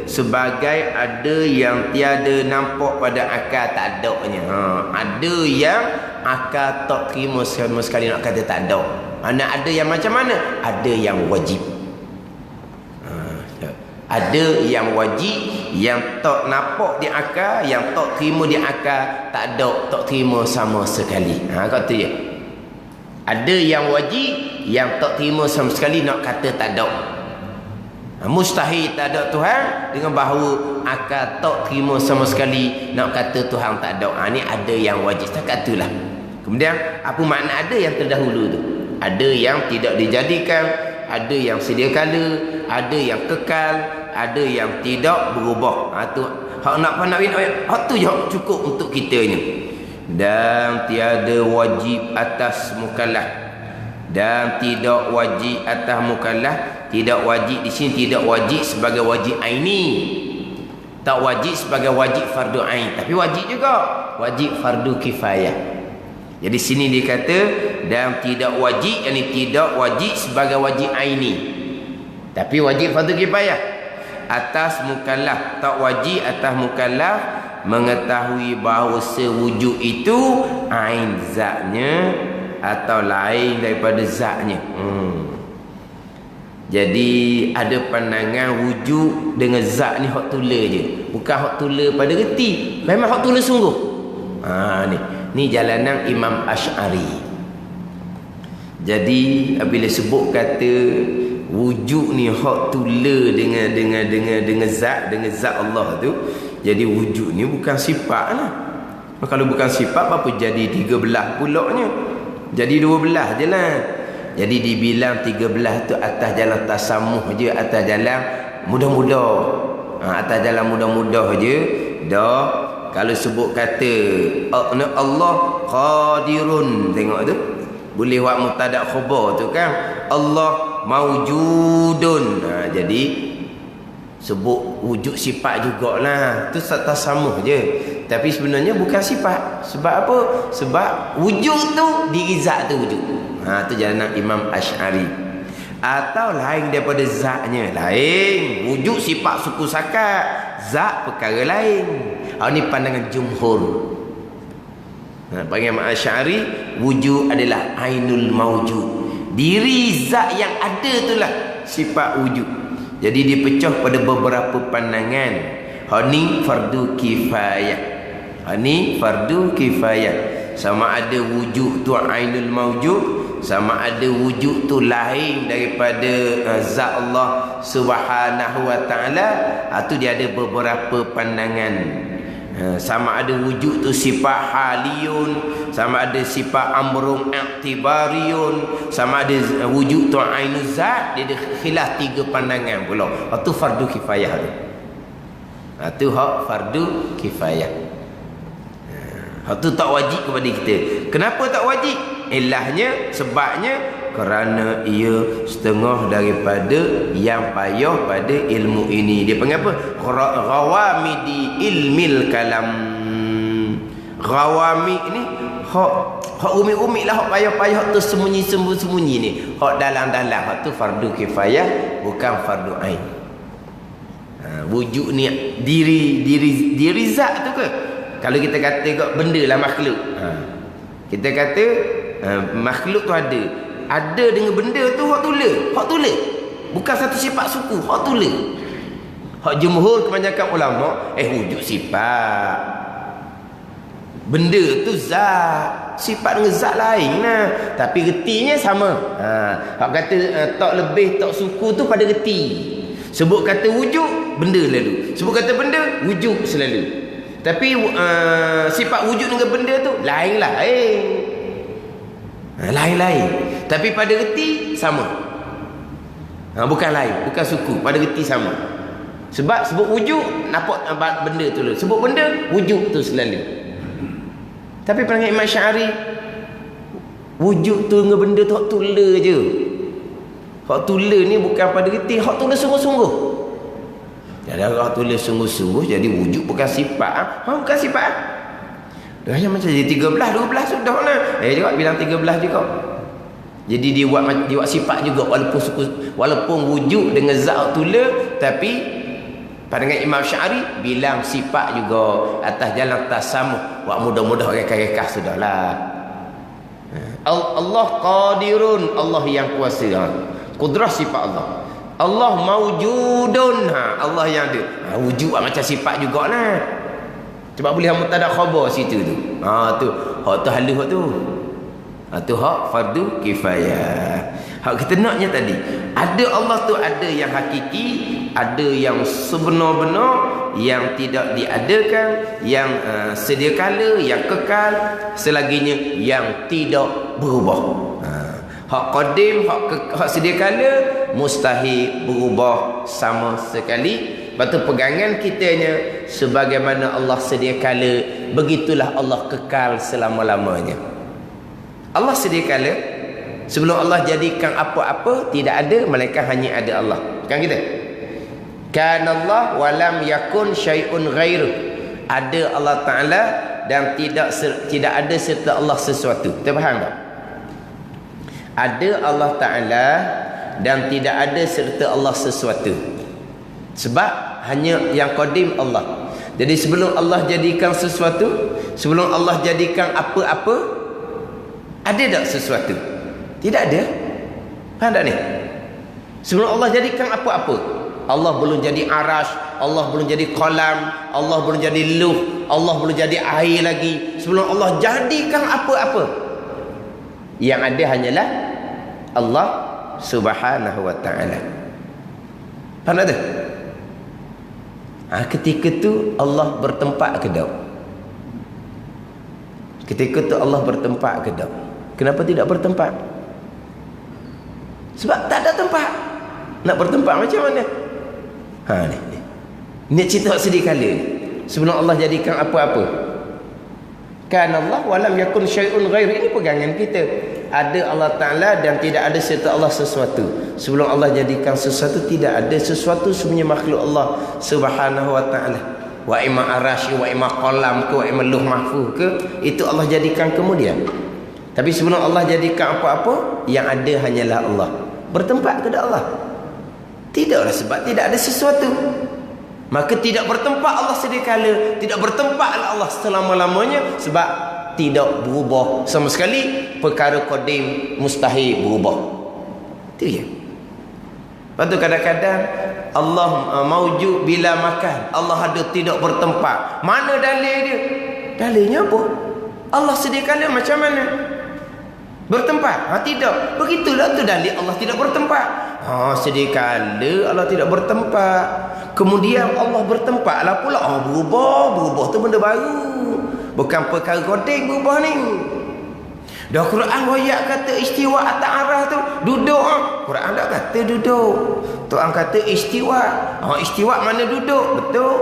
sebagai ada yang tiada nampak pada akal tak adanya. Ada yang akal tak terima sama sekali nak kata tak ada. Mana ada yang macam mana? Ada yang wajib. Ada yang wajib, yang tak nampak di akal, yang tak terima di akal, tak ada, tak terima sama sekali. Kata dia. Ada yang wajib, yang tak terima sama sekali nak kata tak ada. Mustahil tak ada Tuhan, dengan bahawa akal tak terima sama sekali nak kata Tuhan tak ada. Ni ada yang wajib, setakat itulah. Kemudian apa makna ada yang terdahulu tu? Ada yang tidak dijadikan, ada yang sedia kala, ada yang kekal, ada yang tidak berubah. Tu hak nak pandai hak tu je cukup untuk kita ni. Dan tiada wajib atas mukallaf, dan tidak wajib atas mukallaf. Tidak wajib di sini tidak wajib sebagai wajib aini, tak wajib sebagai wajib fardu ain, tapi wajib juga wajib fardu kifayah. Jadi sini dia kata dan tidak wajib, yakni tidak wajib sebagai wajib aini, tapi wajib fardu kifayah atas mukallaf. Tak wajib atas mukallaf mengetahui bahawa sewujud itu ain zatnya atau lain daripada zatnya. Jadi ada pandangan wujud dengan zat ni hak tula je, bukan hak tula pada reti, memang hak tula sungguh. Ni jalanan Imam Asy'ari. Jadi apabila sebut kata wujud ni hak tula dengan zat Allah tu, jadi wujud ni bukan sifat lah. Kalau bukan sifat, apa jadi 13 pulaknya? Jadi 12 je lah. Jadi dibilang 13 tu atas jalan tasamuh je, atas jalan mudah-mudah. Atas jalan mudah-mudah je. Dah kalau sebut kata Allah qadirun, tengok tu. Boleh buat mubtada khabar tu kan. Allah maujudun. Jadi sebut wujud sifat jugalah. Tu tasamuh je. Tapi sebenarnya bukan sifat. Sebab apa? Sebab wujud tu diri zat tu wujud. Tu jalanan Imam Asy'ari. Atau lain daripada zatnya, lain. Wujud sifat suku sakat, zat perkara lain. Ni pandangan jumhur. Pandangan Imam Asy'ari, wujud adalah ainul maujud. Diri zat yang ada itulah sifat wujud. Jadi dipecah pada beberapa pandangan. Ni fardu kifayah. Ni fardu kifayah. Sama ada wujud tu ainul maujud, sama ada wujud tu lain daripada zat Allah Subhanahu wa taala. Tu dia ada beberapa pandangan. Sama ada wujud tu sifat haliyun, sama ada sifat amrun i'tibariyun, sama ada wujud tu ainul zat. Dia ada khilaf 3 pandangan pula. Tu fardu kifayah tu. Tu hak fardu kifayah. Tu tak wajib kepada kita. Kenapa tak wajib? Ilahnya, sebabnya kerana ia setengah daripada yang payah pada ilmu ini. Dia panggil apa? Ghawamidi ilmil kalam. Ghawami ni Hak umi-umi lah, hak payah-payah tu sembunyi-sembunyi ni. Hak dalam-dalam hak tu fardu kifayah, bukan fardu ain. Wujud ni diri zat tu ke? Kalau kita kata kok benda lah makhluk. Kita kata makhluk tu ada dengan benda tu hak tula. Bukan satu sifat suku, hak tula. Hak jumhur kebanyakan ulama wujud sifat. Benda tu zat, sifat dengan zat lain lah. Tapi retinya sama. Hak kata tak lebih tak suku tu pada reti. Sebut kata wujud, benda lalu. Sebut kata benda, wujud selalu. Tapi sifat wujud dengan benda tu lain-lain. Lain-lain. Tapi pada reti sama. Bukan lain, bukan suku, pada reti sama. Sebab sebut wujud, nampak benda tu lalu. Sebut benda, wujud tu selalu. Tapi pandangan Imam Sya'ari, wujud tu dengan benda tu hak tula je. Hak tula ni bukan pada reti, hak tula sungguh-sungguh. Jadi hak tula sungguh-sungguh, jadi wujud bukan sifat. Bukan sifat. Dah macam jadi 13, 12 sudah lah. Juga bilang 13 juga. Jadi dia buat sifat juga, walaupun wujud dengan zat tula, tapi pandangan Imam Sya'ari bilang sifat juga atas jalan tasamuh. Buat mudah-mudah rekah-rekah sudahlah. Allah qadirun, Allah yang kuasa. Kudrah sifat Allah. Allah maujudun, Allah yang ada. Wujud macam sifat jugalah. Sebab boleh mubtada khabar situ tu. Tu hak tu halus hak tu. Tu hak fardu kifayah. Hak kita naknya tadi, ada Allah tu ada yang hakiki, ada yang sebenar-benar, yang tidak diadakan, yang sedia kala, yang kekal, selaginya yang tidak berubah. Hak qadim, hak sedia kala mustahil berubah sama sekali. Lepas tu pegangan kitanya, sebagaimana Allah sedia kala, begitulah Allah kekal selama-lamanya. Allah sedia kala, sebelum Allah jadikan apa-apa, tidak ada, melainkan hanya ada Allah. Kan kita? Kana Allah wa lam yakun syai'un ghairu. Ada Allah Ta'ala dan tidak ada serta Allah sesuatu. Kita faham tak? Ada Allah Ta'ala dan tidak ada serta Allah sesuatu. Sebab hanya yang qadim Allah. Jadi sebelum Allah jadikan sesuatu, sebelum Allah jadikan apa-apa, ada tak sesuatu? Tidak ada. Faham tak ni? Sebelum Allah jadikan apa-apa, Allah belum jadi arash, Allah belum jadi qalam, Allah belum jadi luh, Allah belum jadi air lagi. Sebelum Allah jadikan apa-apa, yang ada hanyalah Allah Subhanahu wa ta'ala. Faham tak? Ketika tu Allah bertempat ke tak? Ketika tu Allah bertempat ke tak? Kenapa tidak bertempat? Sebab tak ada tempat. Nak bertempat macam mana? Ni cerita sedih kala ni. Sebelum Allah jadikan apa-apa, kan Allah walam yakun syai'un ghair. Ini pegangan kita. Ada Allah Ta'ala dan tidak ada serta Allah sesuatu. Sebelum Allah jadikan sesuatu, tidak ada sesuatu sebenarnya makhluk Allah Subhanahu wa ta'ala. Wa ima arashi, wa ima qalam ke, wa ima luh mahfuh ke, itu Allah jadikan kemudian. Tapi sebelum Allah jadikan apa-apa, yang ada hanyalah Allah. Bertempat kepada Allah? Tidaklah, sebab tidak ada sesuatu. Maka tidak bertempat Allah sedia kala, tidak bertempatlah Allah selama-lamanya, sebab tidak berubah sama sekali. Perkara qadim mustahil berubah. Itu je. Lepas tu kadang-kadang Allah maujud bila makan, Allah ada tidak bertempat. Mana dalil dia? Dalilnya apa? Allah sedia kala macam mana? Bertempat? Tidak. Begitulah tu dalil Allah tidak bertempat. Sedia kala Allah tidak bertempat. Kemudian Allah bertempatlah pula. Berubah tu benda baru. Bukan perkara qadim berubah ni. Dah Quran ayat kata istiwa atas arah tu duduk. Quran tak kata duduk. Tuhan kata istiwa. Istiwa mana duduk? Betul.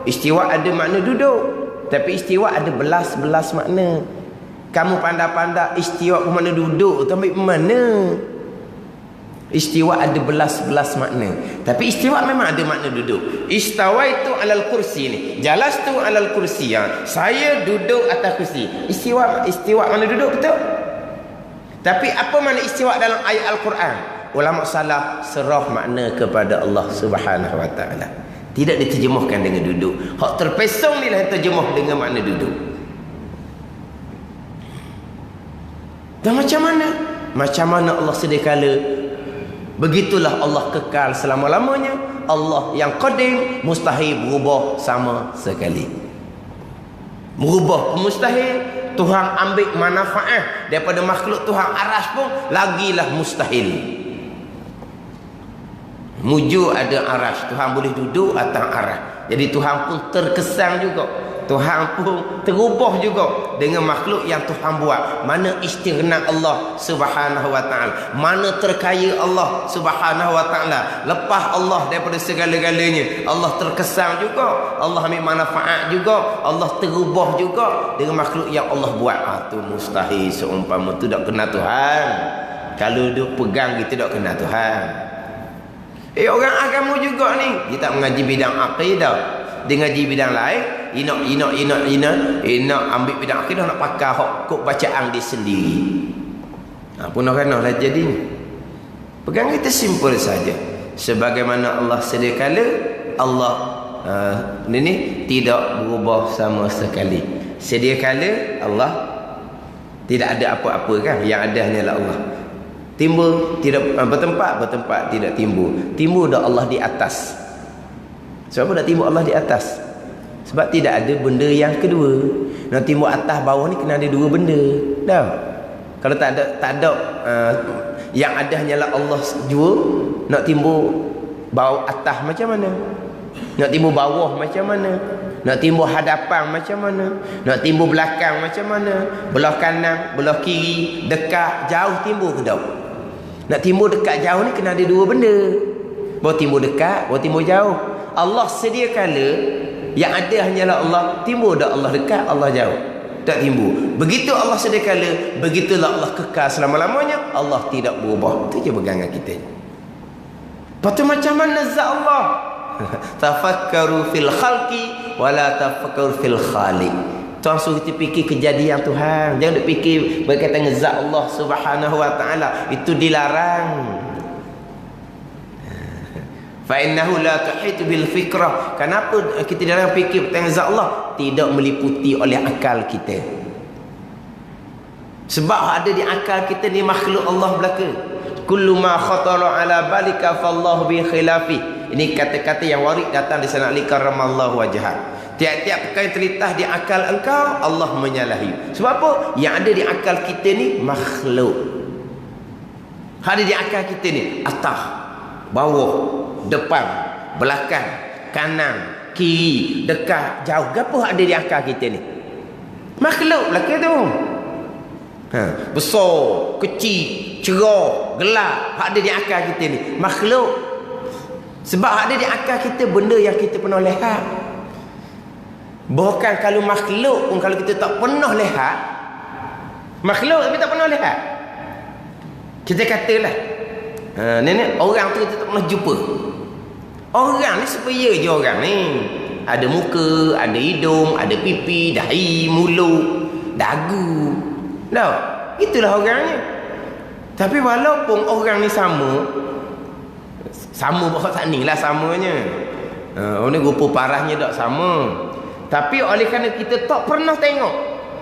Istiwa ada makna duduk. Tapi istiwa ada belas-belas makna. Kamu pandai-pandai istiwa ke mana duduk tu ambil mana? Istiwa ada belas-belas makna. Tapi istiwa memang ada makna duduk. Istawa itu alal kursi ni. Jalas tu alal kursi. Ya. Saya duduk atas kursi. Istiwa mana duduk betul? Tapi apa makna istiwa dalam ayat Al-Quran? Ulama salaf serah makna kepada Allah Subhanahu Wa Taala. Tidak diterjemahkan dengan duduk. Hak terpesong ni lah terjemah dengan makna duduk. Dan macam mana? Macam mana Allah sedia kala? Begitulah Allah kekal selama-lamanya. Allah yang qadim, mustahil berubah sama sekali. Berubah mustahil. Tuhan ambil manfaat daripada makhluk Tuhan aras pun lagilah mustahil. Muju ada aras, Tuhan boleh duduk atas aras. Jadi Tuhan pun terkesan juga. Tuhan pun terubah juga dengan makhluk yang Tuhan buat. Mana istighna Allah Subhanahu Wa Taala, mana terkaya Allah Subhanahu Wa Taala. Lepas Allah daripada segala-galanya, Allah terkesan juga, Allah ambil manfaat juga, Allah terubah juga dengan makhluk yang Allah buat. Tu mustahil seumpama tu tak kenal Tuhan. Kalau dia pegang kita tak kenal Tuhan. Orang agama juga ni, dia tak mengaji bidang akidah, dia ngaji bidang lain. Inak ambil bidang akidah, nak pakai kok bacaan dia sendiri. Pun nak kena lah jadi. Pegang kita simple saja. Sebagaimana Allah sedia kala, Allah ini tidak berubah sama sekali. Sedia kala Allah tidak ada apa-apa kan, yang ada hanyalah Allah. Timbul tidak bertempat tidak timbul. Timbul dah Allah di atas. Sebab apa dah timbul Allah di atas? Sebab tidak ada benda yang kedua. Nak timbul atas bawah ni kena ada dua benda. Dah. Kalau tak ada yang ada hanyalah Allah jua, nak timbul bawah atas macam mana? Nak timbul bawah macam mana? Nak timbul hadapan macam mana? Nak timbul belakang macam mana? Belah kanan, belah kiri, dekat, jauh timbul ke tak? Nak timbul dekat jauh ni kena ada dua benda. Bawa timbul dekat, bawa timbul jauh. Allah sedia kala yang ada hanyalah Allah. Timbul dak Allah dekat, Allah jauh. Tak timbul. Begitu Allah sedia kala, begitulah Allah kekal selama-lamanya. Allah tidak berubah. Itu je pegangan kita. Lepas tu macam mana zat Allah? Tafakkaru fil khalqi wala tafakkaru fil khaliq. Tuan suruh kita fikir kejadian Tuhan. Jangan duk fikir berkaitan dengan zat Allah Subhanahu Wa Taala. Itu dilarang. Fa innahu la tuhitu bil fikrah. Kenapa kita dalam fikir tentang zat Allah tidak meliputi oleh akal kita? Sebab ada di akal kita ni makhluk Allah belaka. Kullu ma khatara ala balika fallahu bi khilafi. Ini kata-kata yang warid datang di sanad li karramallahu wajhah. Tiap-tiap perkara yang terlintas di akal engkau, Allah menyalahi. Sebab apa? Yang ada di akal kita ni makhluk. Ada di akal kita ni atas, bawah, depan, belakang, kanan, kiri, dekat, jauh. Apa ada di akal kita ni? Makhluk belaka tu. Besar, kecil, cerah, gelap. Ada di akal kita ni makhluk. Sebab ada di akal kita benda yang kita pernah lihat. Bahkan kalau makhluk pun, kalau kita tak pernah lihat, makhluk tapi tak pernah lihat, kita katalah nenek orang tu kita tak pernah jumpa. Orang ni supaya je orang ni ada muka, ada hidung, ada pipi, dahi, mulut, dagu. Dah, itulah orangnya. Tapi walaupun orang ni sama bahawa tak ni lah samanya. Orang ni rupa parahnya tak sama. Tapi oleh kerana kita tak pernah tengok,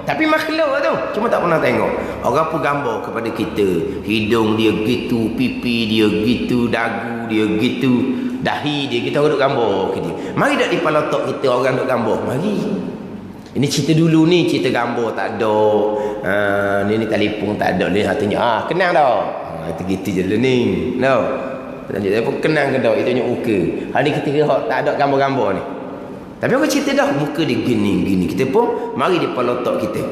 tapi makhluk tu cuma tak pernah tengok. Orang pun gambar kepada kita, hidung dia gitu, pipi dia gitu, dagu dia gitu, dahi dia, kita orang duk gambar ke dia. Mari dak di kepala otak kita orang duk gambar. Mari. Ini cerita dulu ni, cerita gambar tak ada. Ni telefon tak ada ni, hatinya kenang dah. Itu gitu je lah ni. No. Lanjut telefon kenang ke dak, itu tunjuk muka. Hari kita tak ada gambar-gambar ni. Tapi aku cerita dah muka dia gini. Kita pun mari di kepala otak kita.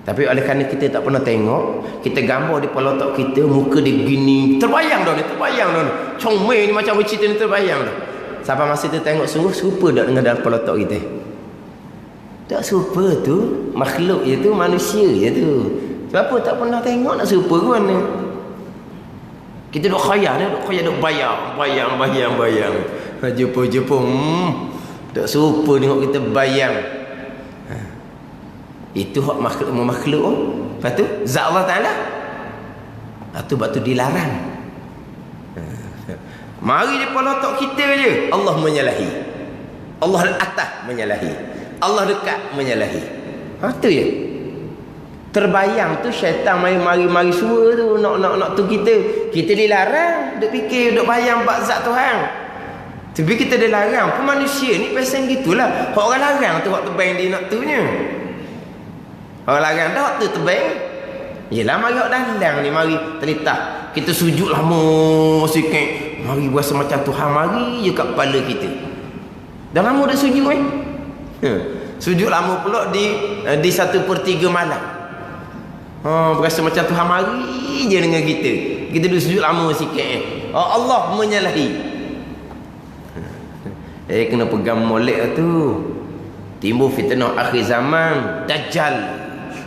Tapi oleh kerana kita tak pernah tengok, kita gambar di kepala otak kita muka dia gini. Terbayang dah ni. Comel ni macam cerita ni terbayang dah. Sampai masa kita tengok sungguh serupa tak dengan dalam kepala otak kita. Tak serupa tu. Makhluk je tu, manusia je tu. Sebab apa tak pernah tengok nak serupa ke mana? Kita duk khayal, duk bayang. Jumpa. Tak serupa tengok kita bayang. Itu hak makhluk. Lepas tu zat Allah Taala. Sebab tu dilarang. Mari depa letak kita je. Allah menyalahi. Allah atas menyalahi. Allah dekat menyalahi. Tu je. Terbayang tu syaitan mari suara tu nak tu kita. Kita dilarang duk fikir, duk bayang bab zat Tuhan. Tapi kita dilarang. Pun manusia ni pasal gitulah. Hak orang larang tu hak tebang dia nak tunya. Orang larang dah hak tu tebang. Yelah mari hak dalam ni mari terletak. Kita sujud lama sikit. Mari berasa macam Tuhan mari je kat kepala kita. Dah lama dah sujud Sujud lama pula di 1/3 malam. Berasa macam Tuhan mari je dengan kita. Kita duduk sujud lama sikit Allah menyalahi. Kena pegang molek tu. Timbul fitnah akhir zaman. Dajjal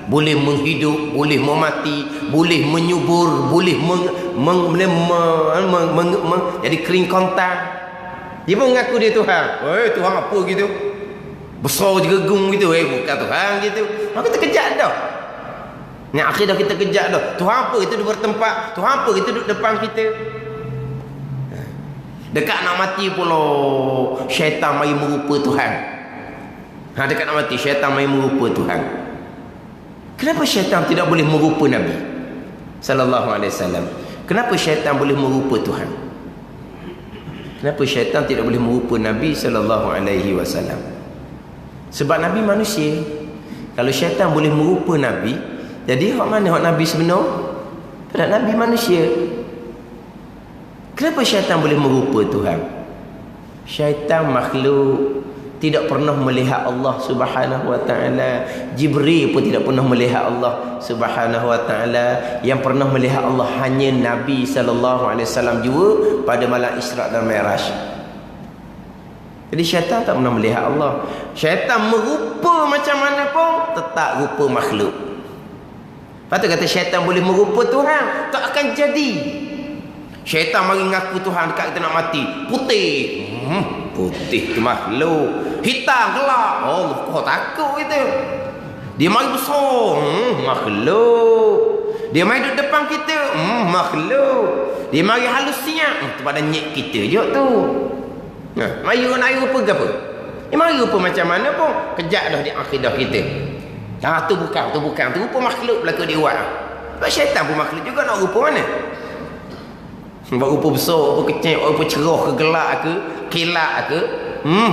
boleh menghidup, boleh memati, boleh menyubur, boleh jadi kering kontang. Dia pun mengaku dia Tuhan. Tuhan apa gitu? Besar je gegung gitu. Bukan Tuhan gitu. Maka kita kejap dah. Ni akhir dah kita kejap dah. Tuhan apa itu duduk bertempat? Tuhan apa itu duduk depan kita? Dekat nak mati pula syaitan mari merupa Tuhan. Dekat nak mati syaitan mari merupa Tuhan. Kenapa syaitan tidak boleh merupa Nabi sallallahu alaihi wasallam? Kenapa syaitan boleh merupa Tuhan? Kenapa syaitan tidak boleh merupa Nabi sallallahu alaihi wasallam? Sebab Nabi manusia. Kalau syaitan boleh merupa Nabi, jadi hak mana hak Nabi sebenar? Tak Nabi manusia. Kenapa syaitan boleh merupa Tuhan? Syaitan makhluk tidak pernah melihat Allah Subhanahu wa taala. Jibril pun tidak pernah melihat Allah Subhanahu wa taala. Yang pernah melihat Allah hanya Nabi sallallahu alaihi wasallam juga pada malam Isra dan Mi'raj. Jadi syaitan tak pernah melihat Allah. Syaitan merupa macam mana pun tetap rupa makhluk. Lepas tu kata syaitan boleh merupa Tuhan, tak akan jadi. Syaitan mari ngaku Tuhan dekat kita nak mati. Putih. Putih tu makhluk. Hitam gelap. Kau takut kita. Dia mari besar. Makhluk. Dia mari duduk depan kita. Makhluk. Dia mari halus siap. Tu pada nyek kita je tu. Mari orang air rupa ke apa? Mari rupa macam mana pun kejap dah di akidah kita. Tu bukan. Tu rupa makhluk belaka dia buat. Sebab syaitan pun makhluk juga nak rupa mana? Sebab rupa besar, rupa kecil, rupa cerah ke gelap ke, kilat ke,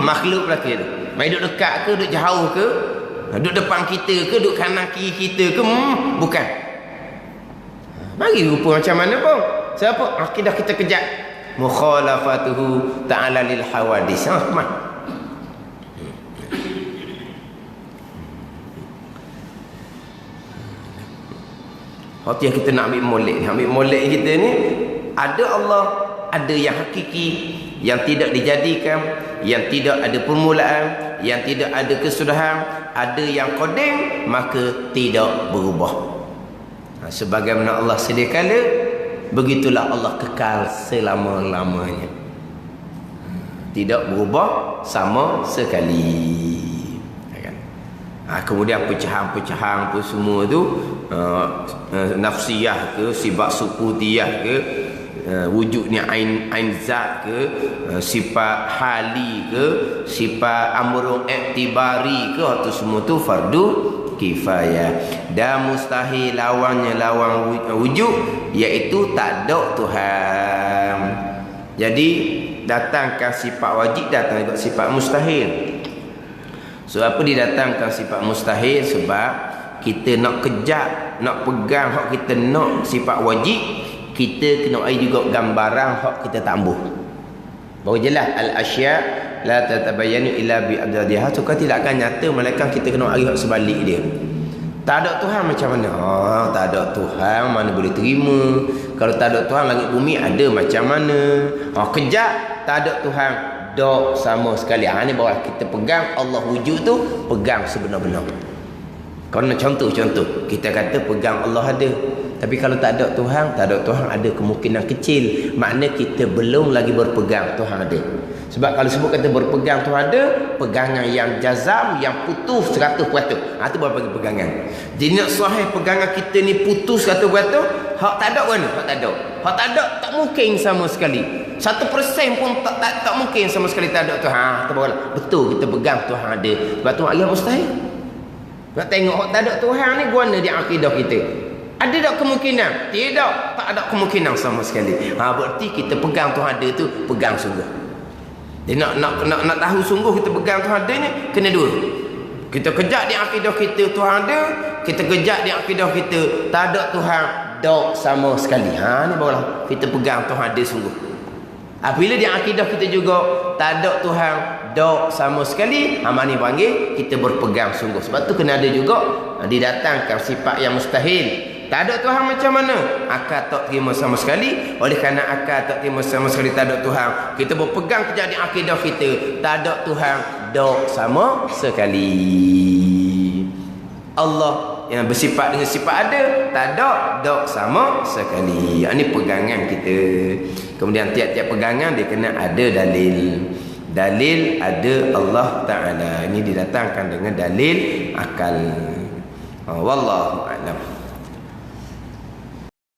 makhluk belaka tu. Mai duduk dekat ke, duduk jauh ke, duduk depan kita ke, duduk kanan kiri kita ke, bukan. Mari rupa macam mana pun. Siapa? Akidah kita kejap. Mukhalafatuhu ta'ala lil hawadis. Hati kita nak ambil molek kita ni, ada Allah, ada yang hakiki, yang tidak dijadikan, yang tidak ada permulaan, yang tidak ada kesudahan, ada yang qadim, maka tidak berubah. Sebagaimana Allah sedia kala, begitulah Allah kekal selama-lamanya. Tidak berubah sama sekali. Kemudian pecahan-pecahan apa semua tu, nafsiyah ke, sifat suputiyah ke, wujudnya ain zat ke, sifat hali ke, sifat amrun iktibari ke, itu semua tu fardu kifayah. Dan mustahil lawannya lawan wujud, iaitu tak ada Tuhan. Jadi datangkan sifat wajib, datang juga sifat mustahil. So apa didatangkan sifat mustahil? Sebab kita nak kejar, nak pegang hak kita nak sifat wajib, kita kena ada juga gambaran hak kita tambuh. Baru jelas al-asya la tatabayyanu illa bi abdadiha. So kan tidak akan nyata melainkan kita kena ada hak sebalik dia. Tak ada Tuhan macam mana? Tak ada Tuhan mana boleh terima. Kalau tak ada Tuhan langit bumi ada macam mana? Kejap tak ada Tuhan, dok sama sekali. Ni bawah kita pegang Allah wujud tu, pegang sebenar-benar. Kalau contoh kita kata pegang Allah ada, Tapi kalau tak ada Tuhan ada kemungkinan kecil. Makna kita belum lagi berpegang Tuhan ada. Sebab kalau sebut kata berpegang Tuhan ada, pegangan yang jazam, yang putus 100%. Itu baru bagi pegangan. Jadi nak sahih pegangan kita ni putus 100%, hak tak ada mana? Hak tak ada tak mungkin sama sekali. 1% pun tak mungkin sama sekali tak ada Tuhan. Betul kita pegang Tuhan ada. Sebab Tuhan Allah mustahil. Nak tengok hak tak ada Tuhan ni guna di akidah kita. Ada tak kemungkinan? Tidak, tak ada kemungkinan sama sekali. Berarti kita pegang Tuhan ada tu pegang sungguh. Dia nak tahu sungguh kita pegang Tuhan ada ni kena dua. Kita kejak di akidah kita Tuhan ada, kita kejak di akidah kita tak ada Tuhan dok sama sekali. Ni barulah kita pegang Tuhan ada sungguh. Apabila di akidah kita juga tak ada Tuhan dok sama sekali, ni panggil kita berpegang sungguh. Sebab tu kena ada juga didatangkan sifat yang mustahil. Tak ada Tuhan macam mana? Akal tak terima sama sekali. Oleh kerana akal tak terima sama sekali tak ada Tuhan, kita berpegang kejadian akidah kita tak ada Tuhan dok sama sekali. Allah yang bersifat dengan sifat ada, tak ada dok sama sekali. Ini pegangan kita. Kemudian tiap-tiap pegangan dia kena ada dalil. Dalil ada Allah Ta'ala. Ini didatangkan dengan dalil akal. Wallahu a'lam.